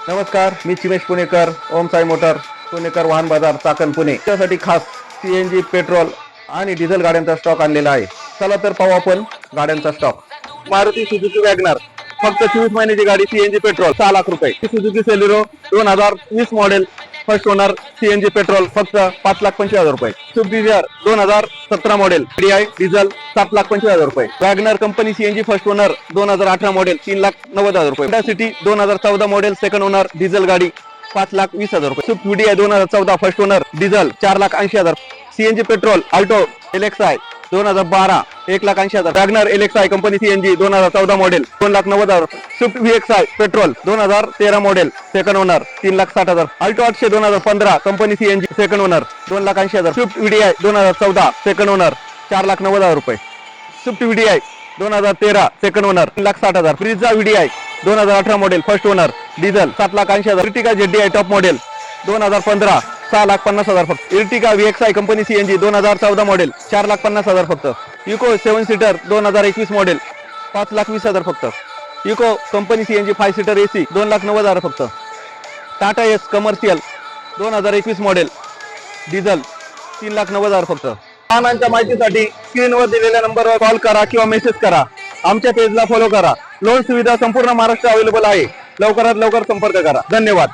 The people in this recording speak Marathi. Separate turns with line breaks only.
नमस्कार, मी चिमेश पुणेकर, ओम साई मोटर, पुणेकर वाहन बाजार, चाकण, पुणे. त्यासाठी खास सीएनजी, पेट्रोल आणि डिझेल गाड्यांचा स्टॉक आणलेला आहे. चला तर पाहू आपण गाड्यांचा स्टॉक. मारुती सुझुकी वॅगनर, फक्त 24 महिन्याची गाडी, सीएनजी पेट्रोल, 6 लाख रुपये. Suzuki Celerio 2020 model, first owner, CNG petrol, फक्त 5,25,000 रुपये. Swift Dzire 2017 model, DI diesel, 7,25,000 रुपये. WagonR company CNG first owner 2018 model, 3,90,000 रुपये. Honda City 2014 model, second owner, diesel गाडी, 5,20,000 रुपये. Swift VDI 2014 first owner, diesel, 4,80,000. CNG petrol Alto LXI 2012, 1,80,000. WagonR LXI company CNG 2014 model, 2,90,000. Swift VXI petrol 2013 model, second owner, 3,60,000. Alto 800 2015 company CNG, second owner, 2,80,000. Swift VDI 2014 second owner, 4,90,000 रुपये. Swift VDI 2013 second owner, 3,60,000. Brezza VDI 2018 model, first owner, diesel, 7,80,000. Ertiga ZDI top model 2015, 6,50,000 फक्त. Ertiga VXI company CNG 2014 model, 4,50,000 फक्त. इको 7 सीटर 2021 मॉडेल, 5,20,000 फक्त. Eeco company CNG 5 seater AC, 2,90,000 फक्त. Tata Ace commercial 2021 model, diesel, 3,90,000 फक्त. वाहनांच्या माहितीसाठी स्क्रीनवर दिलेल्या नंबरवर कॉल करा किंवा मेसेज करा. आमच्या पेजला फॉलो करा. लोन सुविधा संपूर्ण महाराष्ट्र अवेलेबल आहे. लवकरात लवकर संपर्क करा. धन्यवाद.